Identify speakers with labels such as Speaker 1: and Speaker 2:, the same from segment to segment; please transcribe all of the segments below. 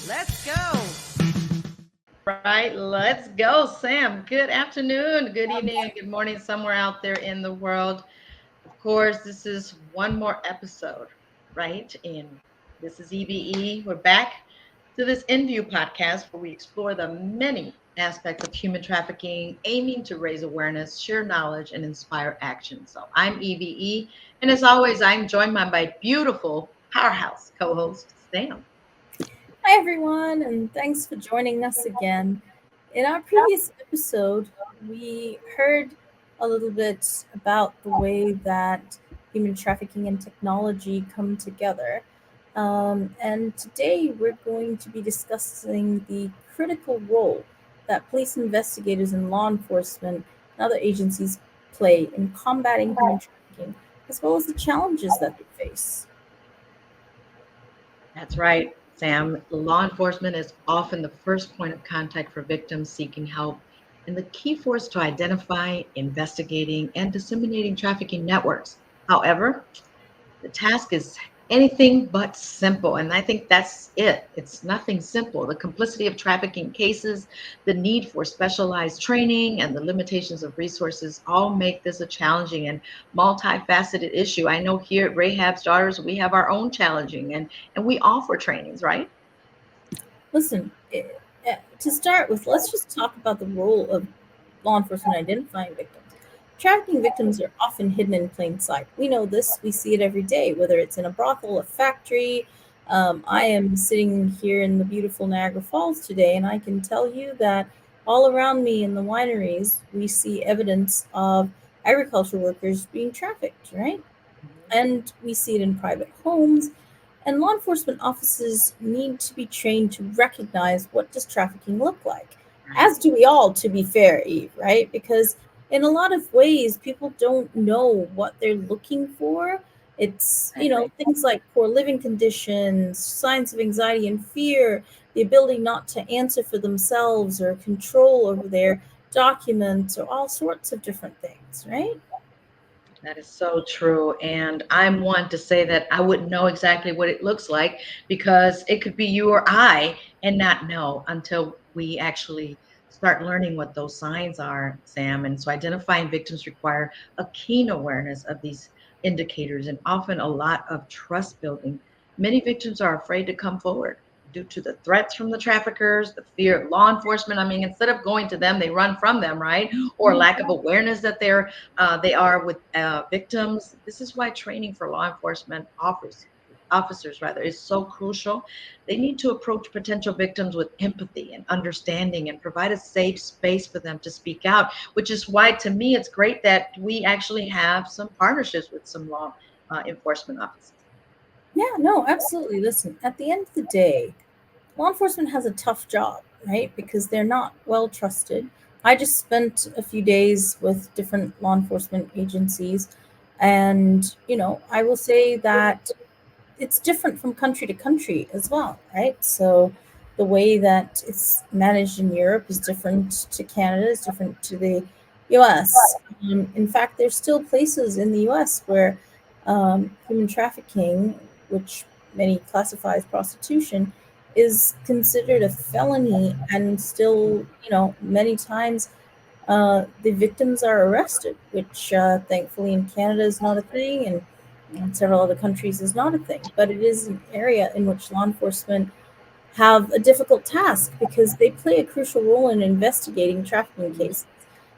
Speaker 1: Let's go. Right, let's go, Sam. Good afternoon, good evening, and good morning somewhere out there in the world. Of course, this is one more episode, right? And this is EBE. We're back to this InView podcast where we explore the many aspects of human trafficking, aiming to raise awareness, share knowledge, and inspire action. So I'm EBE, and as always, I'm joined by my beautiful powerhouse co-host, Sam.
Speaker 2: Hi, everyone, and thanks for joining us again. In our previous episode, we heard a little bit about the way that human trafficking and technology come together. And today we're going to be discussing the critical role that police investigators and law enforcement and other agencies play in combating human trafficking, as well as the challenges that they face.
Speaker 1: That's right, Sam. Law enforcement is often the first point of contact for victims seeking help and the key force to identify, investigating, and disseminating trafficking networks. However, the task is anything but simple. And I think that's it. It's nothing simple. The complexity of trafficking cases, the need for specialized training, and the limitations of resources all make this a challenging and multifaceted issue. I know here at Rahab's Daughters, we have our own challenging and we offer trainings, right?
Speaker 2: Listen, to start with, let's just talk about the role of law enforcement identifying victims. Trafficking victims are often hidden in plain sight. We know this, we see it every day, whether it's in a brothel, a factory. I am sitting here in the beautiful Niagara Falls today, and I can tell you that all around me in the wineries, we see evidence of agriculture workers being trafficked, right? And we see it in private homes. And law enforcement officers need to be trained to recognize what does trafficking look like.
Speaker 1: Right.
Speaker 2: As do we all, to be fair, Eve, right? Because in a lot of ways, people don't know what they're looking for. It's,
Speaker 1: I agree.
Speaker 2: things like poor living conditions, signs of anxiety and fear, the ability not to answer for themselves or control over their documents, or all sorts of different things, right?
Speaker 1: That is so true. And I'm one to say that I wouldn't know exactly what it looks like because it could be you or I and not know until we actually start learning what those signs are, Sam. And so identifying victims require a keen awareness of these indicators and often a lot of trust building. Many victims are afraid to come forward due to the threats from the traffickers, the fear of law enforcement. I mean, instead of going to them, they run from them, right? Or lack of awareness that they are with victims. This is why training for law enforcement officers rather is so crucial. They need to approach potential victims with empathy and understanding and provide a safe space for them to speak out, which is why to me it's great that we actually have some partnerships with some law enforcement officers.
Speaker 2: Yeah, no, absolutely. Listen, at the end of the day, law enforcement has a tough job, right? Because they're not well trusted. I just spent a few days with different law enforcement agencies, and I will say that it's different from country to country as well, right? So the way that it's managed in Europe is different to Canada, is different to the US. In fact, there's still places in the US where human trafficking, which many classify as prostitution, is considered a felony, and still, many times the victims are arrested, which thankfully in Canada is not a thing, and in several other countries is not a thing. But it is an area in which law enforcement have a difficult task because they play a crucial role in investigating trafficking cases.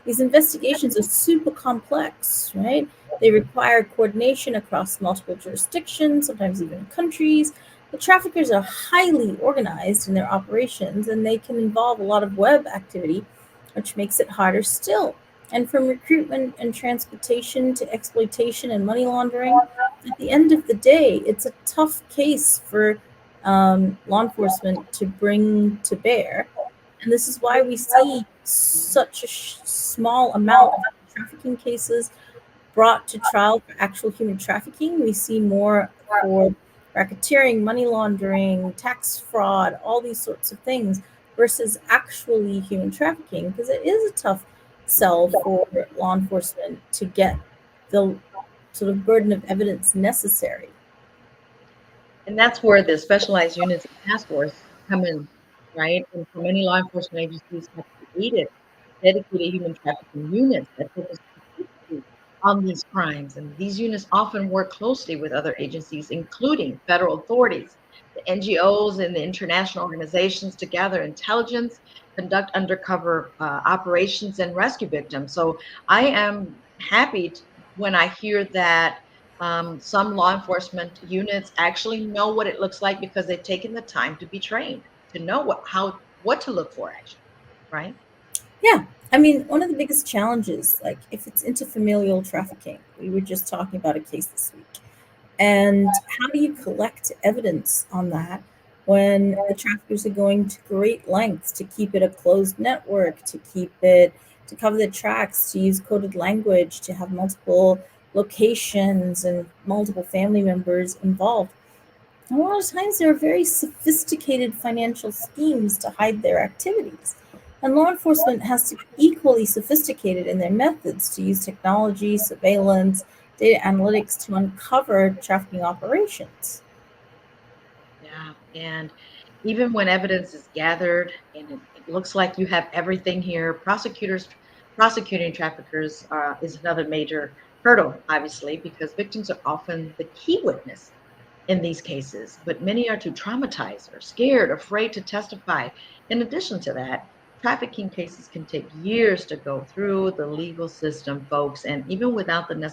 Speaker 2: These investigations are super complex, right? They require coordination across multiple jurisdictions, sometimes even countries. The traffickers are highly organized in their operations, and they can involve a lot of web activity, which makes it harder still. And from recruitment and transportation to exploitation and money laundering, at the end of the day, it's a tough case for law enforcement to bring to bear. And this is why we see such a small amount of trafficking cases brought to trial for actual human trafficking. We see more for racketeering, money laundering, tax fraud, all these sorts of things, versus actually human trafficking, because it is a tough sell for law enforcement to get the sort of burden of evidence necessary.
Speaker 1: And that's where the specialized units and task force come in, right? And so many law enforcement agencies have created dedicated human trafficking units that focus specifically on these crimes. And these units often work closely with other agencies, including federal authorities, the NGOs, and the international organizations to gather intelligence, conduct undercover operations, and rescue victims. So I am happy when I hear that some law enforcement units actually know what it looks like because they've taken the time to be trained to know what to look for, actually, right?
Speaker 2: Yeah. I mean, one of the biggest challenges, like if it's interfamilial trafficking, we were just talking about a case this week. And how do you collect evidence on that when the traffickers are going to great lengths to keep it a closed network, to cover the tracks, to use coded language, to have multiple locations and multiple family members involved? A lot of times there are very sophisticated financial schemes to hide their activities. And law enforcement has to be equally sophisticated in their methods to use technology, surveillance, data analytics to uncover trafficking operations.
Speaker 1: Yeah, and even when evidence is gathered and it looks like you have everything here, prosecutors prosecuting traffickers is another major hurdle, obviously, because victims are often the key witness in these cases, but many are too traumatized or scared, afraid to testify. In addition to that, trafficking cases can take years to go through the legal system, folks, and even without the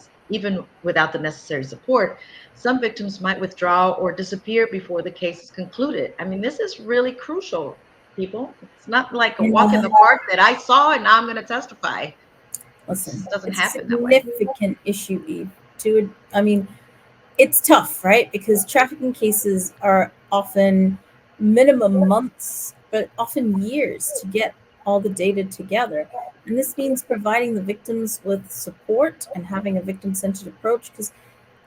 Speaker 1: necessary support, some victims might withdraw or disappear before the case is concluded. I mean, this is really crucial, people. It's not like a walk in
Speaker 2: Yeah.
Speaker 1: the park that I saw and now I'm going to testify. It
Speaker 2: Listen,
Speaker 1: doesn't
Speaker 2: it's a
Speaker 1: happen that way.
Speaker 2: significant issue, Eve. I mean, it's tough, right? Because trafficking cases are often minimum months, but often years to get all the data together. And this means providing the victims with support and having a victim centered approach. Because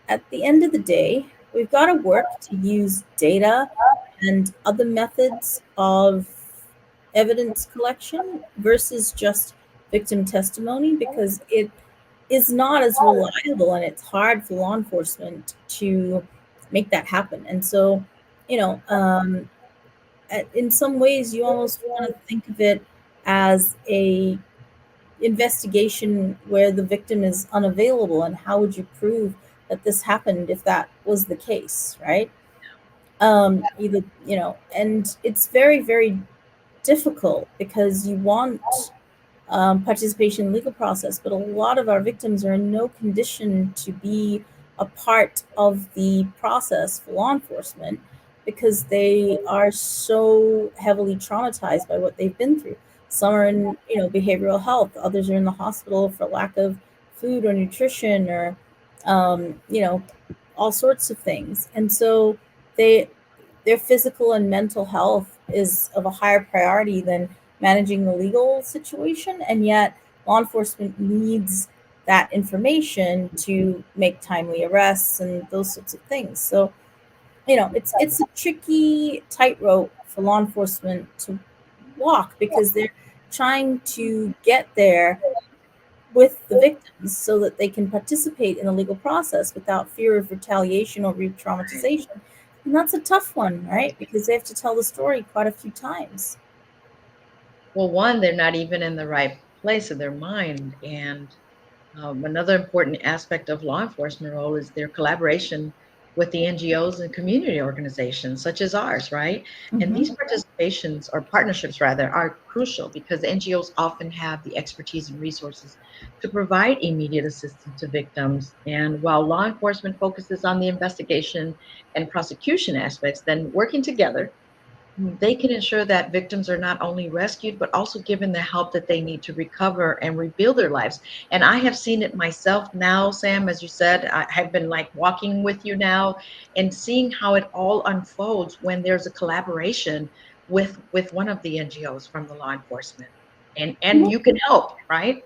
Speaker 2: at the end of the day, we've got to work to use data and other methods of evidence collection versus just victim testimony because it is not as reliable and it's hard for law enforcement to make that happen. And so, you know, in some ways, you almost want to think of it as a investigation where the victim is unavailable, and how would you prove that this happened if that was the case, right? Either, and it's very, very difficult because you want participation in legal process, but a lot of our victims are in no condition to be a part of the process for law enforcement because they are so heavily traumatized by what they've been through. Some are in, behavioral health, others are in the hospital for lack of food or nutrition or, all sorts of things. And so they their physical and mental health is of a higher priority than managing the legal situation, and yet law enforcement needs that information to make timely arrests and those sorts of things. So, it's a tricky tightrope for law enforcement to walk because they're trying to get there with the victims so that they can participate in the legal process without fear of retaliation or re-traumatization. And that's a tough one, right? Because they have to tell the story quite a few times.
Speaker 1: Well, one, they're not even in the right place of their mind. And another important aspect of law enforcement role is their collaboration with the NGOs and community organizations such as ours, right? And these
Speaker 2: Hmm.
Speaker 1: participations or partnerships rather are crucial because the NGOs often have the expertise and resources to provide immediate assistance to victims. And while law enforcement focuses on the investigation and prosecution aspects, then working together they can ensure that victims are not only rescued, but also given the help that they need to recover and rebuild their lives. And I have seen it myself now, Sam, as you said, I have been like walking with you now and seeing how it all unfolds when there's a collaboration with one of the NGOs from the law enforcement. And you can help, right?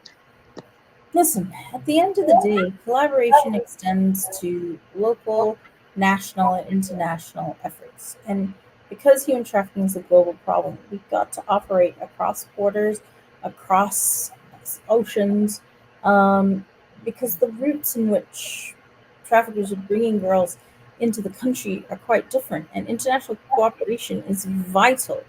Speaker 2: Listen, at the end of the day, collaboration extends to local, national, and international efforts. And because human trafficking is a global problem, we've got to operate across borders, across oceans, um, because the routes in which traffickers are bringing girls into the country are quite different, and international cooperation is vital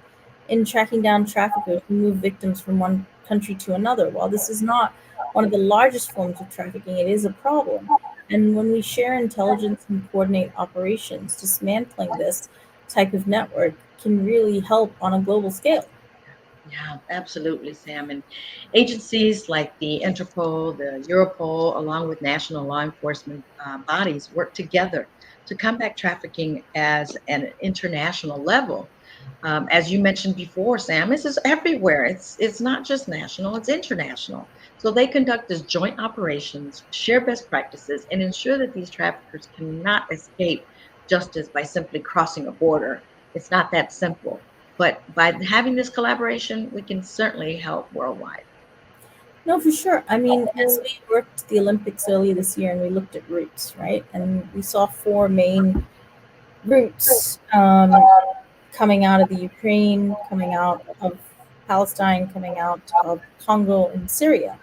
Speaker 2: in tracking down traffickers who move victims from one country to another. While this is not one of the largest forms of trafficking, it is a problem. And when we share intelligence and coordinate operations, dismantling this type of network can really help on a global scale.
Speaker 1: Yeah, absolutely, Sam. And agencies like the Interpol, the Europol, along with national law enforcement bodies, work together to combat trafficking as an international level. As you mentioned before, Sam, this is everywhere. It's not just national; it's international. So they conduct these joint operations, share best practices, and ensure that these traffickers cannot escape justice by simply crossing a border. It's not that simple. But by having this collaboration, we can certainly help worldwide.
Speaker 2: No, for sure. I mean, as we worked the Olympics earlier this year and we looked at routes, right? And we saw four main routes coming out of the Ukraine, coming out of Palestine, coming out of Congo and Syria.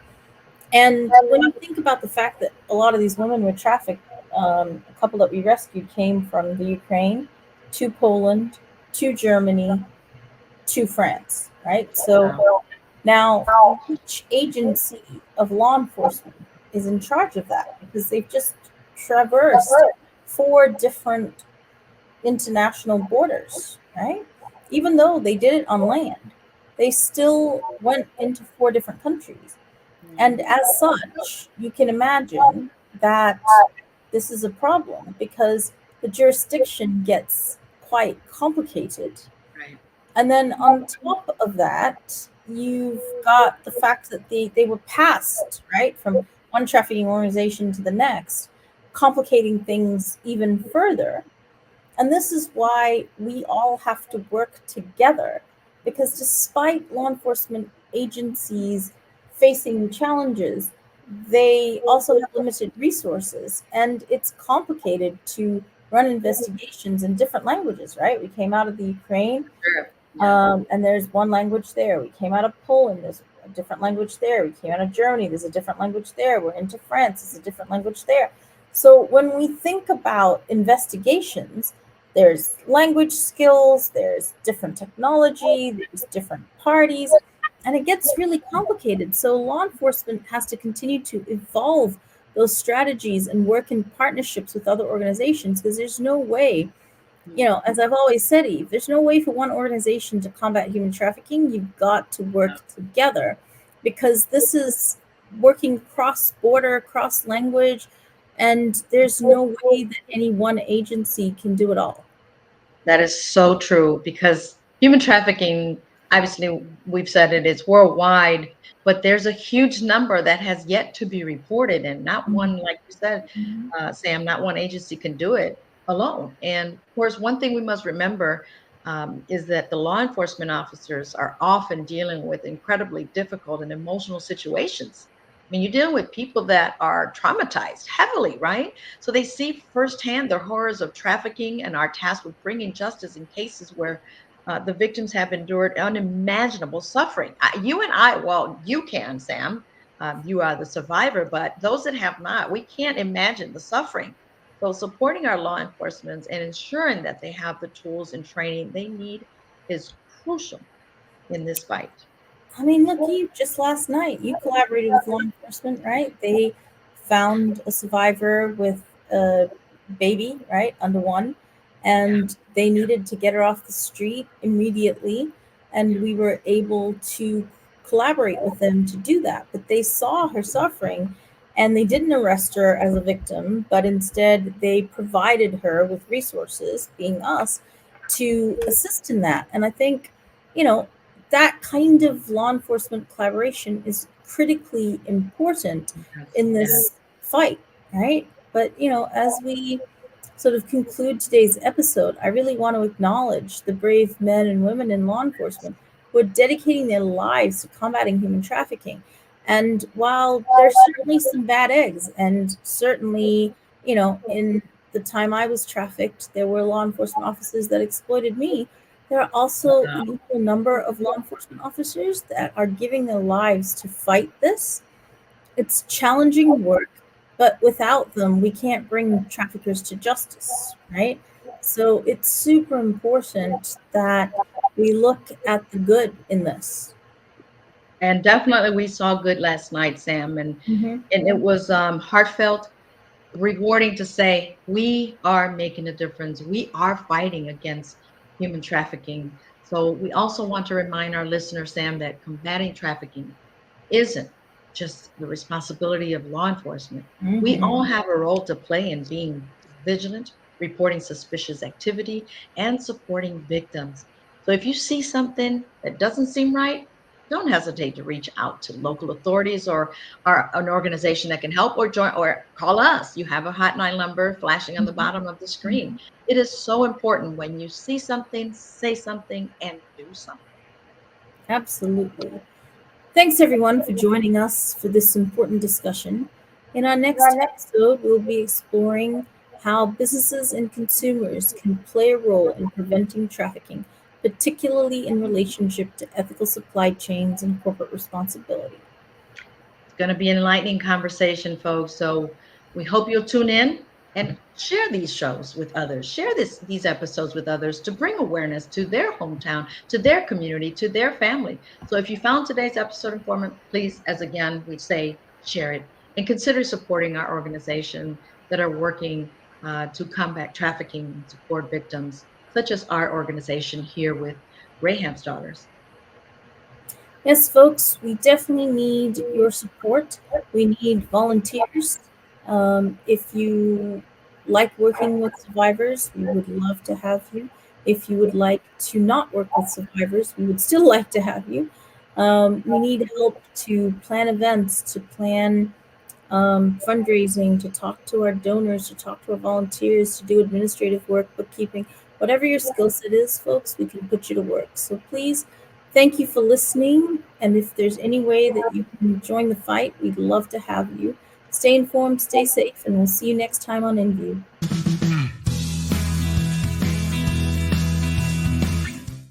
Speaker 2: And when you think about the fact that a lot of these women were trafficked, a couple that we rescued came from the Ukraine to Poland to Germany to France, right? So
Speaker 1: Wow.
Speaker 2: now, which agency of law enforcement is in charge of that? Because they've just traversed four different international borders, right? Even though they did it on land, they still went into four different countries. And
Speaker 1: Mhm.
Speaker 2: as such, you can imagine that this is a problem because the jurisdiction gets quite complicated.
Speaker 1: Right.
Speaker 2: And then on top of that, you've got the fact that they were passed, right, from one trafficking organization to the next, complicating things even further. And this is why we all have to work together because despite law enforcement agencies facing challenges, they also have limited resources and it's complicated to run investigations in different languages, right? We came out of the Ukraine,
Speaker 1: Sure. Yeah.
Speaker 2: and there's one language there. We came out of Poland, there's a different language there. We came out of Germany, there's a different language there. We're into France, there's a different language there. So when we think about investigations, there's language skills, there's different technology, there's different parties, and it gets really complicated. So law enforcement has to continue to evolve those strategies and work in partnerships with other organizations because there's no way,
Speaker 1: Mhm.
Speaker 2: as I've always said, Eve, there's no way for one organization to combat human trafficking. You've got to
Speaker 1: Yeah.
Speaker 2: work together because this is working cross border, cross language, and there's no way that any one agency can do it all.
Speaker 1: That is so true because human trafficking, obviously, we've said it is worldwide, but there's a huge number that has yet to be reported, and not one, like you said,
Speaker 2: Mhm.
Speaker 1: Sam, not one agency can do it alone. And of course, one thing we must remember is that the law enforcement officers are often dealing with incredibly difficult and emotional situations. I mean, you're dealing with people that are traumatized heavily, right? So they see firsthand the horrors of trafficking and are tasked with bringing justice in cases where the victims have endured unimaginable suffering. You and I, well, you can, Sam. You are the survivor, but those that have not, we can't imagine the suffering. So supporting our law enforcement and ensuring that they have the tools and training they need is crucial in this fight.
Speaker 2: I mean, look, you just last night you collaborated with law enforcement, right? They found a survivor with a baby, right, under one,
Speaker 1: Yeah,
Speaker 2: and they needed to get her off the street immediately, and we were able to collaborate with them to do that. But they saw her suffering, and they didn't arrest her as a victim, but instead they provided her with resources, being us, to assist in that. And I think, you know, that kind of law enforcement collaboration is critically important
Speaker 1: yes,
Speaker 2: in
Speaker 1: yeah.
Speaker 2: this fight, right? But, as we sort of conclude today's episode, I really want to acknowledge the brave men and women in law enforcement who are dedicating their lives to combating human trafficking. And while there's certainly some bad eggs, and certainly, in the time I was trafficked, there were law enforcement officers that exploited me. There are also
Speaker 1: Wow.
Speaker 2: an equal number of law enforcement officers that are giving their lives to fight this. It's challenging work, but without them, we can't bring traffickers to justice. right? So it's super important that we look at the good in this.
Speaker 1: And definitely we saw good last night, Sam,
Speaker 2: Mm-hmm.
Speaker 1: and it was heartfelt, rewarding to say we are making a difference. We are fighting against human trafficking. So we also want to remind our listeners, Sam, that combating trafficking isn't just the responsibility of law enforcement. We all
Speaker 2: Mm-hmm.
Speaker 1: have a role to play in being vigilant, reporting suspicious activity, and supporting victims. So if you see something that doesn't seem right, don't hesitate to reach out to local authorities or an organization that can help, or join or call us. You have a hotline number flashing on the bottom of the screen.
Speaker 2: Mm-hmm.
Speaker 1: It is so important when you see something, say something and do something.
Speaker 2: Absolutely. Thanks, everyone, for joining us for this important discussion. In our next episode, we'll be exploring how businesses and consumers can play a role in preventing trafficking, particularly in relationship to ethical supply chains and corporate responsibility.
Speaker 1: It's going to be an enlightening conversation, folks. So we hope you'll tune in and share these shows with others. Share these episodes with others to bring awareness to their hometown, to their community, to their family. So if you found today's episode informative, please, as again we say, share it and consider supporting our organization that are working to combat trafficking and support victims, such as our organization here with Rahab's Daughters.
Speaker 2: Yes, folks, we definitely need your support. We need volunteers. If you like working with survivors, we would love to have you. If you would like to not work with survivors, we would still like to have you. We need help to plan events, to plan fundraising, to talk to our donors, to talk to our volunteers, to do administrative work, bookkeeping, whatever your skill set is, folks, we can put you to work. So please, thank you for listening. And if there's any way that you can join the fight, we'd love to have you. Stay informed, stay safe, and we'll see you next time on InView.